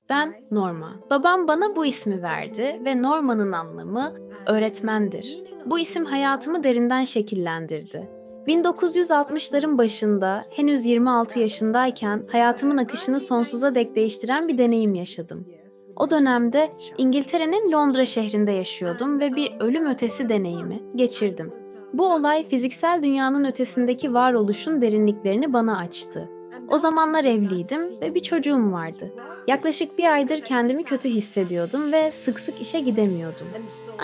Ben Norma. Babam bana bu ismi verdi ve Norma'nın anlamı öğretmendir. Bu isim hayatımı derinden şekillendirdi. 1960'ların başında henüz 26 yaşındayken hayatımın akışını sonsuza dek değiştiren bir deneyim yaşadım. O dönemde İngiltere'nin Londra şehrinde yaşıyordum ve bir ölüm ötesi deneyimi geçirdim. Bu olay fiziksel dünyanın ötesindeki varoluşun derinliklerini bana açtı. O zamanlar evliydim ve bir çocuğum vardı. Yaklaşık bir aydır kendimi kötü hissediyordum ve sık sık işe gidemiyordum.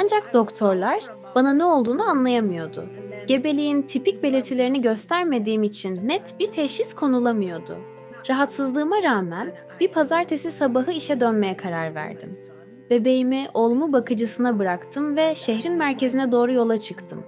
Ancak doktorlar bana ne olduğunu anlayamıyordu. Gebeliğin tipik belirtilerini göstermediğim için net bir teşhis konulamıyordu. Rahatsızlığıma rağmen bir pazartesi sabahı işe dönmeye karar verdim. Bebeğimi oğlumu bakıcısına bıraktım ve şehrin merkezine doğru yola çıktım.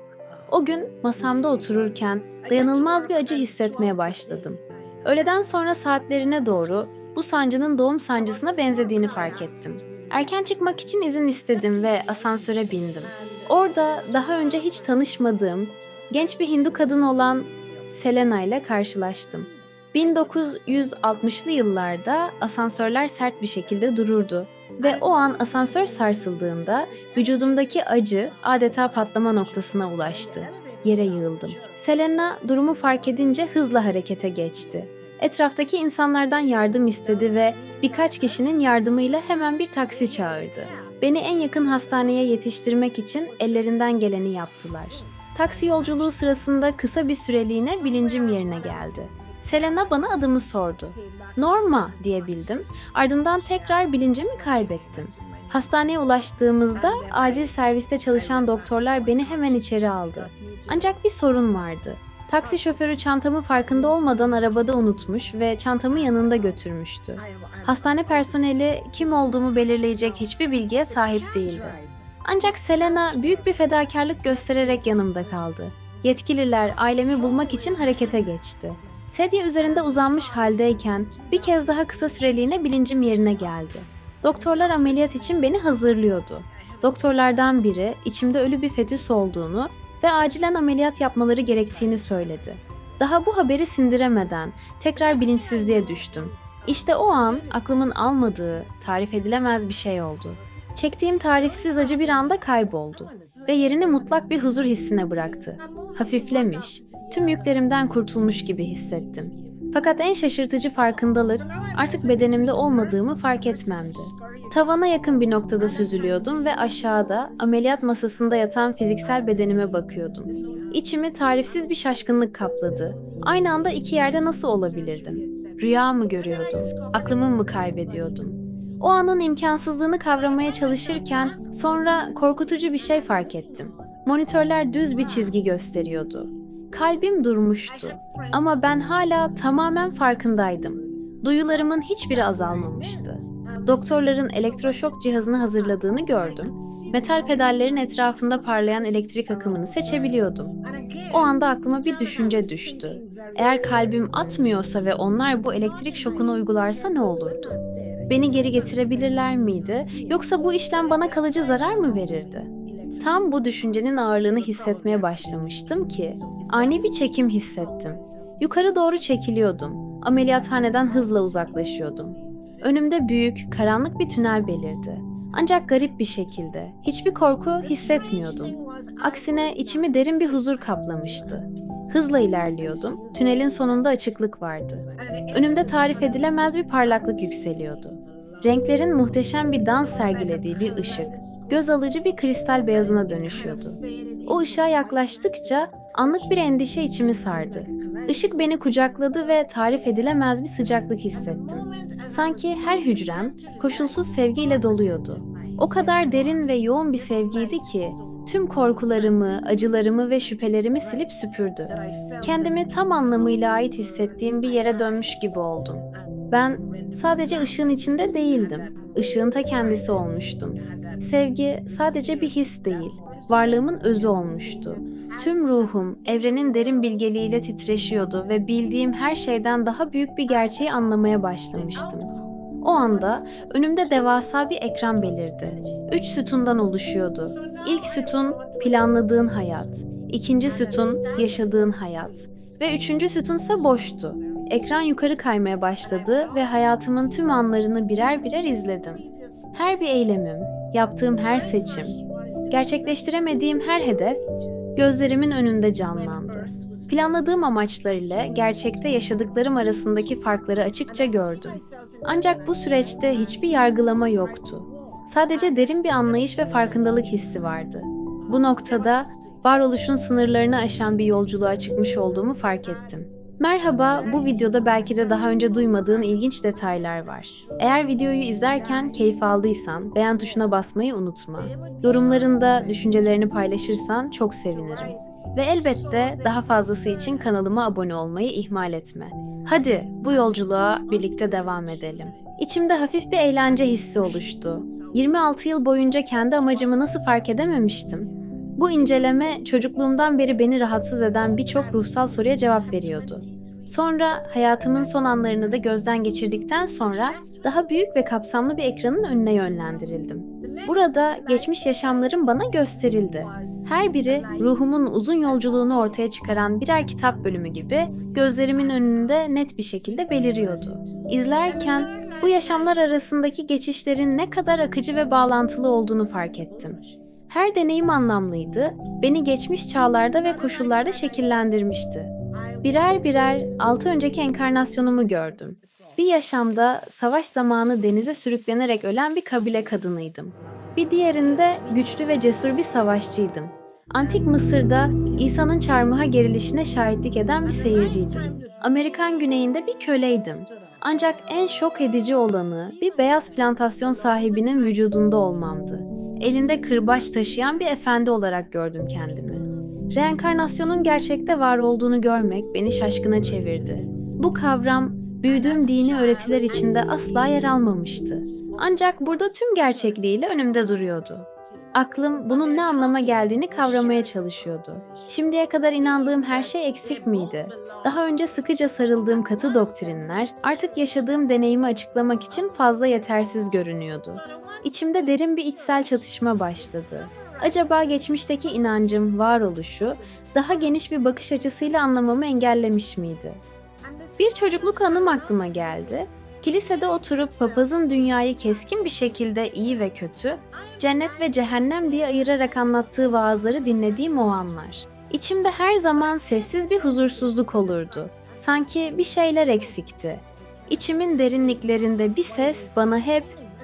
O gün masamda otururken dayanılmaz bir acı hissetmeye başladım. Öğleden sonra saatlerine doğru bu sancının doğum sancısına benzediğini fark ettim. Erken çıkmak için izin istedim ve asansöre bindim. Orada daha önce hiç tanışmadığım genç bir Hindu kadın olan Selena ile karşılaştım. 1960'lı yıllarda asansörler sert bir şekilde dururdu ve o an asansör sarsıldığında vücudumdaki acı adeta patlama noktasına ulaştı. Yere yığıldım. Selena durumu fark edince hızla harekete geçti. Etraftaki insanlardan yardım istedi ve birkaç kişinin yardımıyla hemen bir taksi çağırdı. Beni en yakın hastaneye yetiştirmek için ellerinden geleni yaptılar. Taksi yolculuğu sırasında kısa bir süreliğine bilincim yerine geldi. Selena bana adımı sordu. Norma diyebildim. Ardından tekrar bilincimi kaybettim. Hastaneye ulaştığımızda acil serviste çalışan doktorlar beni hemen içeri aldı. Ancak bir sorun vardı. Taksi şoförü çantamı farkında olmadan arabada unutmuş ve çantamı yanında götürmüştü. Hastane personeli kim olduğumu belirleyecek hiçbir bilgiye sahip değildi. Ancak Selena büyük bir fedakarlık göstererek yanımda kaldı. Yetkililer ailemi bulmak için harekete geçti. Sedye üzerinde uzanmış haldeyken bir kez daha kısa süreliğine bilincim yerine geldi. Doktorlar ameliyat için beni hazırlıyordu. Doktorlardan biri içimde ölü bir fetüs olduğunu ve acilen ameliyat yapmaları gerektiğini söyledi. Daha bu haberi sindiremeden tekrar bilinçsizliğe düştüm. İşte o an aklımın almadığı, tarif edilemez bir şey oldu. Çektiğim tarifsiz acı bir anda kayboldu ve yerini mutlak bir huzur hissine bıraktı. Hafiflemiş, tüm yüklerimden kurtulmuş gibi hissettim. Fakat en şaşırtıcı farkındalık artık bedenimde olmadığımı fark etmemdi. Tavana yakın bir noktada süzülüyordum ve aşağıda ameliyat masasında yatan fiziksel bedenime bakıyordum. İçimi tarifsiz bir şaşkınlık kapladı. Aynı anda iki yerde nasıl olabilirdim? Rüya mı görüyordum? Aklımı mı kaybediyordum? O anın imkansızlığını kavramaya çalışırken sonra korkutucu bir şey fark ettim. Monitörler düz bir çizgi gösteriyordu. Kalbim durmuştu ama ben hala tamamen farkındaydım. Duyularımın hiçbiri azalmamıştı. Doktorların elektroşok cihazını hazırladığını gördüm. Metal pedallerin etrafında parlayan elektrik akımını seçebiliyordum. O anda aklıma bir düşünce düştü. Eğer kalbim atmıyorsa ve onlar bu elektrik şokunu uygularsa ne olurdu? Beni geri getirebilirler miydi, yoksa bu işlem bana kalıcı zarar mı verirdi? Tam bu düşüncenin ağırlığını hissetmeye başlamıştım ki ani bir çekim hissettim. Yukarı doğru çekiliyordum. Ameliyathaneden hızla uzaklaşıyordum. Önümde büyük, karanlık bir tünel belirdi. Ancak garip bir şekilde hiçbir korku hissetmiyordum. Aksine içimi derin bir huzur kaplamıştı. Hızla ilerliyordum. Tünelin sonunda açıklık vardı. Önümde tarif edilemez bir parlaklık yükseliyordu. Renklerin muhteşem bir dans sergilediği bir ışık, göz alıcı bir kristal beyazına dönüşüyordu. O ışığa yaklaştıkça anlık bir endişe içimi sardı. Işık beni kucakladı ve tarif edilemez bir sıcaklık hissettim. Sanki her hücrem koşulsuz sevgiyle doluyordu. O kadar derin ve yoğun bir sevgiydi ki tüm korkularımı, acılarımı ve şüphelerimi silip süpürdü. Kendimi tam anlamıyla ait hissettiğim bir yere dönmüş gibi oldum. Ben sadece ışığın içinde değildim. Işığın ta kendisi olmuştum. Sevgi sadece bir his değil, varlığımın özü olmuştu. Tüm ruhum evrenin derin bilgeliğiyle titreşiyordu ve bildiğim her şeyden daha büyük bir gerçeği anlamaya başlamıştım. O anda önümde devasa bir ekran belirdi. 3 sütundan oluşuyordu. İlk sütun planladığın hayat, ikinci sütun yaşadığın hayat ve üçüncü sütunsa boştu. ekran yukarı kaymaya başladı ve hayatımın tüm anlarını birer birer izledim. Her bir eylemim, yaptığım her seçim, gerçekleştiremediğim her hedef gözlerimin önünde canlandı. Planladığım amaçlar ile gerçekte yaşadıklarım arasındaki farkları açıkça gördüm. Ancak bu süreçte hiçbir yargılama yoktu. Sadece derin bir anlayış ve farkındalık hissi vardı. Bu noktada varoluşun sınırlarını aşan bir yolculuğa çıkmış olduğumu fark ettim. Merhaba, bu videoda belki de daha önce duymadığın ilginç detaylar var. Eğer videoyu izlerken keyif aldıysan beğen tuşuna basmayı unutma. Yorumlarında düşüncelerini paylaşırsan çok sevinirim. Ve elbette daha fazlası için kanalıma abone olmayı ihmal etme. Hadi bu yolculuğa birlikte devam edelim. İçimde hafif bir eğlence hissi oluştu. 26 yıl boyunca kendi amacımı nasıl fark edememiştim? Bu inceleme çocukluğumdan beri beni rahatsız eden birçok ruhsal soruya cevap veriyordu. Sonra hayatımın son anlarını da gözden geçirdikten sonra daha büyük ve kapsamlı bir ekranın önüne yönlendirildim. Burada geçmiş yaşamlarım bana gösterildi. Her biri ruhumun uzun yolculuğunu ortaya çıkaran birer kitap bölümü gibi gözlerimin önünde net bir şekilde beliriyordu. İzlerken bu yaşamlar arasındaki geçişlerin ne kadar akıcı ve bağlantılı olduğunu fark ettim. Her deneyim anlamlıydı, beni geçmiş çağlarda ve koşullarda şekillendirmişti. Birer birer 6 önceki enkarnasyonumu gördüm. Bir yaşamda savaş zamanı denize sürüklenerek ölen bir kabile kadınıydım. Bir diğerinde güçlü ve cesur bir savaşçıydım. Antik Mısır'da İsa'nın çarmıha gerilişine şahitlik eden bir seyirciydim. Amerikan güneyinde bir köleydim. Ancak en şok edici olanı bir beyaz plantasyon sahibinin vücudunda olmamdı. Elinde kırbaç taşıyan bir efendi olarak gördüm kendimi. Reenkarnasyonun gerçekte var olduğunu görmek beni şaşkına çevirdi. Bu kavram büyüdüğüm dini öğretiler içinde asla yer almamıştı. Ancak burada tüm gerçekliğiyle önümde duruyordu. Aklım bunun ne anlama geldiğini kavramaya çalışıyordu. Şimdiye kadar inandığım her şey eksik miydi? Daha önce sıkıca sarıldığım katı doktrinler artık yaşadığım deneyimi açıklamak için fazla yetersiz görünüyordu. İçimde derin bir içsel çatışma başladı. Acaba geçmişteki inancım, varoluşu daha geniş bir bakış açısıyla anlamamı engellemiş miydi? Bir çocukluk anım aklıma geldi. Kilisede oturup papazın dünyayı keskin bir şekilde iyi ve kötü, cennet ve cehennem diye ayırarak anlattığı vaazları dinlediğim o anlar. İçimde her zaman sessiz bir huzursuzluk olurdu. Sanki bir şeyler eksikti. İçimin derinliklerinde bir ses bana hep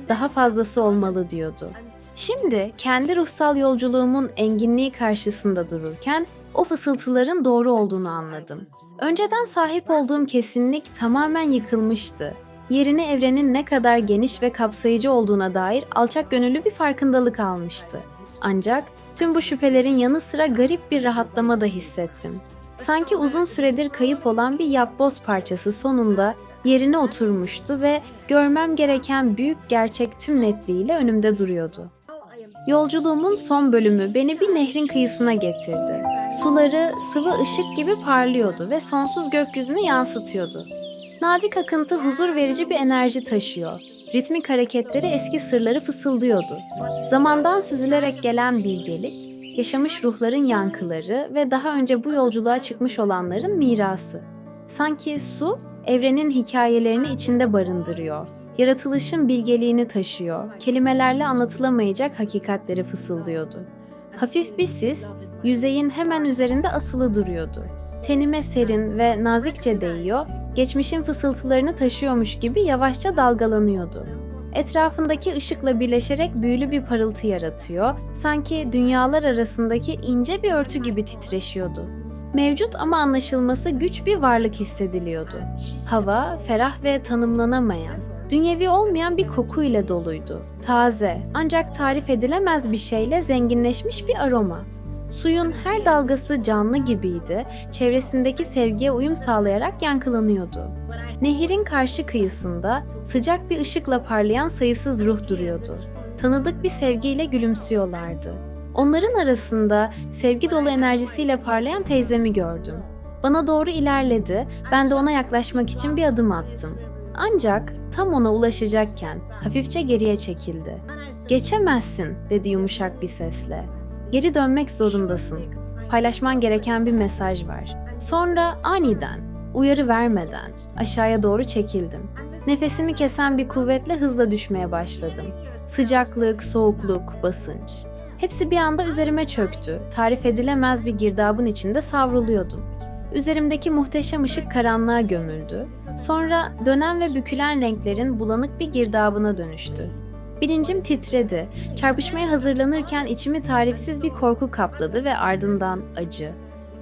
daha fazlası olmalı diyordu. Şimdi kendi ruhsal yolculuğumun enginliği karşısında dururken o fısıltıların doğru olduğunu anladım. Önceden sahip olduğum kesinlik tamamen yıkılmıştı. Yerine evrenin ne kadar geniş ve kapsayıcı olduğuna dair alçak gönüllü bir farkındalık almıştı. Ancak tüm bu şüphelerin yanı sıra garip bir rahatlama da hissettim. Sanki uzun süredir kayıp olan bir yapboz parçası sonunda yerine oturmuştu ve görmem gereken büyük gerçek tüm netliğiyle önümde duruyordu. Yolculuğumun son bölümü beni bir nehrin kıyısına getirdi. Suları sıvı ışık gibi parlıyordu ve sonsuz gökyüzünü yansıtıyordu. Nazik akıntı huzur verici bir enerji taşıyor. Ritmik hareketleri eski sırları fısıldıyordu. Zamandan süzülerek gelen bilgelik, yaşamış ruhların yankıları ve daha önce bu yolculuğa çıkmış olanların mirası. Sanki su, evrenin hikayelerini içinde barındırıyor. Yaratılışın bilgeliğini taşıyor, kelimelerle anlatılamayacak hakikatleri fısıldıyordu. Hafif bir sis, yüzeyin hemen üzerinde asılı duruyordu. Tenime serin ve nazikçe değiyor, geçmişin fısıltılarını taşıyormuş gibi yavaşça dalgalanıyordu. Etrafındaki ışıkla birleşerek büyülü bir parıltı yaratıyor, sanki dünyalar arasındaki ince bir örtü gibi titreşiyordu. Mevcut ama anlaşılması güç bir varlık hissediliyordu. Hava, ferah ve tanımlanamayan, dünyevi olmayan bir koku ile doluydu. Taze, ancak tarif edilemez bir şeyle zenginleşmiş bir aroma. Suyun her dalgası canlı gibiydi, çevresindeki sevgiye uyum sağlayarak yankılanıyordu. Nehirin karşı kıyısında sıcak bir ışıkla parlayan sayısız ruh duruyordu. Tanıdık bir sevgiyle gülümsüyorlardı. Onların arasında sevgi dolu enerjisiyle parlayan teyzemi gördüm. Bana doğru ilerledi, ben de ona yaklaşmak için bir adım attım. Ancak tam ona ulaşacakken hafifçe geriye çekildi. "Geçemezsin," dedi yumuşak bir sesle. "Geri dönmek zorundasın. Paylaşman gereken bir mesaj var." Sonra aniden uyarı vermeden aşağıya doğru çekildim. Nefesimi kesen bir kuvvetle hızla düşmeye başladım. Sıcaklık, soğukluk, basınç. Hepsi bir anda üzerime çöktü. Tarif edilemez bir girdabın içinde savruluyordum. Üzerimdeki muhteşem ışık karanlığa gömüldü. Sonra dönen ve bükülen renklerin bulanık bir girdabına dönüştü. Bilincim titredi. Çarpışmaya hazırlanırken içimi tarifsiz bir korku kapladı ve ardından acı.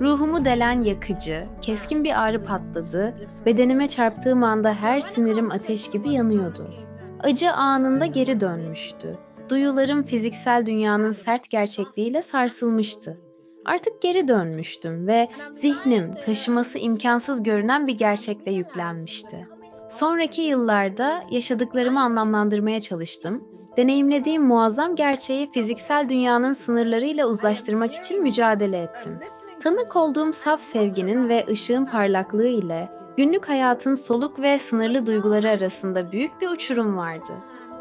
Ruhumu delen yakıcı, keskin bir ağrı patladı. Bedenime çarptığım anda her sinirim ateş gibi yanıyordu. Acı anında geri dönmüştü. Duyularım fiziksel dünyanın sert gerçekliğiyle sarsılmıştı. Artık geri dönmüştüm ve zihnim taşıması imkansız görünen bir gerçekle yüklenmişti. Sonraki yıllarda yaşadıklarımı anlamlandırmaya çalıştım. Deneyimlediğim muazzam gerçeği fiziksel dünyanın sınırlarıyla uzlaştırmak için mücadele ettim. Tanık olduğum saf sevginin ve ışığın parlaklığı ile günlük hayatın soluk ve sınırlı duyguları arasında büyük bir uçurum vardı.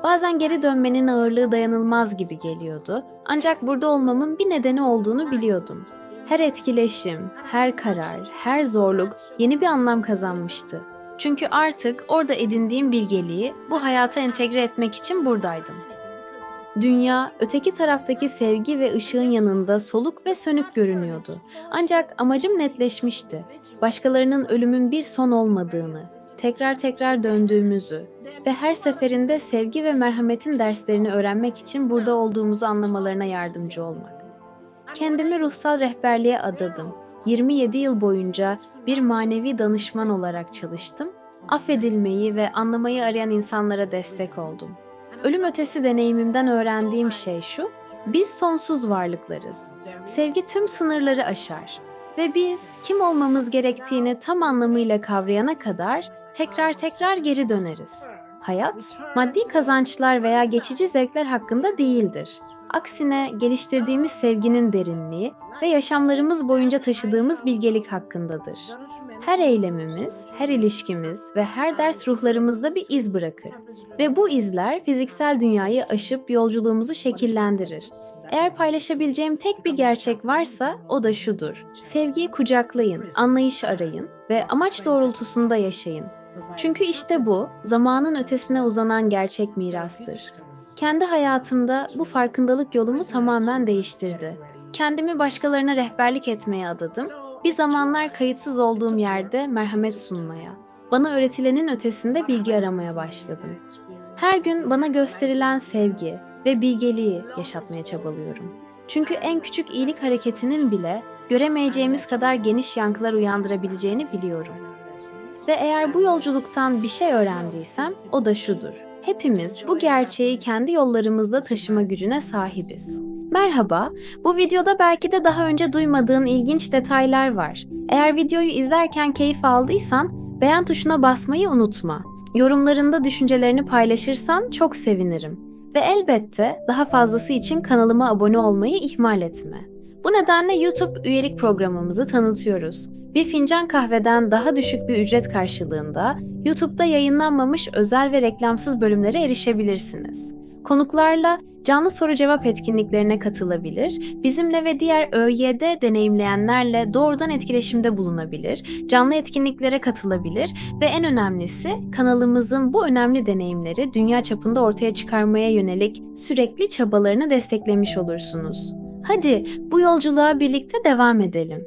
Bazen geri dönmenin ağırlığı dayanılmaz gibi geliyordu, ancak burada olmamın bir nedeni olduğunu biliyordum. Her etkileşim, her karar, her zorluk yeni bir anlam kazanmıştı. Çünkü artık orada edindiğim bilgeliği bu hayata entegre etmek için buradaydım. Dünya, öteki taraftaki sevgi ve ışığın yanında soluk ve sönük görünüyordu. Ancak amacım netleşmişti. Başkalarının ölümün bir son olmadığını, tekrar tekrar döndüğümüzü ve her seferinde sevgi ve merhametin derslerini öğrenmek için burada olduğumuzu anlamalarına yardımcı olmak. Kendimi ruhsal rehberliğe adadım. 27 yıl boyunca bir manevi danışman olarak çalıştım. Affedilmeyi ve anlamayı arayan insanlara destek oldum. Ölüm ötesi deneyimimden öğrendiğim şey şu: biz sonsuz varlıklarız. Sevgi tüm sınırları aşar ve biz kim olmamız gerektiğini tam anlamıyla kavrayana kadar tekrar geri döneriz. Hayat, maddi kazançlar veya geçici zevkler hakkında değildir. Aksine geliştirdiğimiz sevginin derinliği ve yaşamlarımız boyunca taşıdığımız bilgelik hakkındadır. Her eylemimiz, her ilişkimiz ve her ders ruhlarımızda bir iz bırakır. Ve bu izler fiziksel dünyayı aşıp yolculuğumuzu şekillendirir. Eğer paylaşabileceğim tek bir gerçek varsa o da şudur: sevgiyi kucaklayın, anlayış arayın ve amaç doğrultusunda yaşayın. Çünkü işte bu, zamanın ötesine uzanan gerçek mirastır. Kendi hayatımda bu farkındalık yolumu tamamen değiştirdi. Kendimi başkalarına rehberlik etmeye adadım. Bir zamanlar kayıtsız olduğum yerde merhamet sunmaya, bana öğretilenin ötesinde bilgi aramaya başladım. Her gün bana gösterilen sevgi ve bilgeliği yaşatmaya çabalıyorum. Çünkü en küçük iyilik hareketinin bile göremeyeceğimiz kadar geniş yankılar uyandırabileceğini biliyorum. Ve eğer bu yolculuktan bir şey öğrendiysem o da şudur: hepimiz bu gerçeği kendi yollarımızda taşıma gücüne sahibiz. Merhaba, bu videoda belki de daha önce duymadığın ilginç detaylar var. Eğer videoyu izlerken keyif aldıysan beğen tuşuna basmayı unutma. Yorumlarında düşüncelerini paylaşırsan çok sevinirim. Ve elbette daha fazlası için kanalıma abone olmayı ihmal etme. Bu nedenle YouTube üyelik programımızı tanıtıyoruz. Bir fincan kahveden daha düşük bir ücret karşılığında YouTube'da yayınlanmamış özel ve reklamsız bölümlere erişebilirsiniz. Konuklarla canlı soru-cevap etkinliklerine katılabilir, bizimle ve diğer ÖYD deneyimleyenlerle doğrudan etkileşimde bulunabilir, canlı etkinliklere katılabilir ve en önemlisi kanalımızın bu önemli deneyimleri dünya çapında ortaya çıkarmaya yönelik sürekli çabalarını desteklemiş olursunuz. Hadi bu yolculuğa birlikte devam edelim.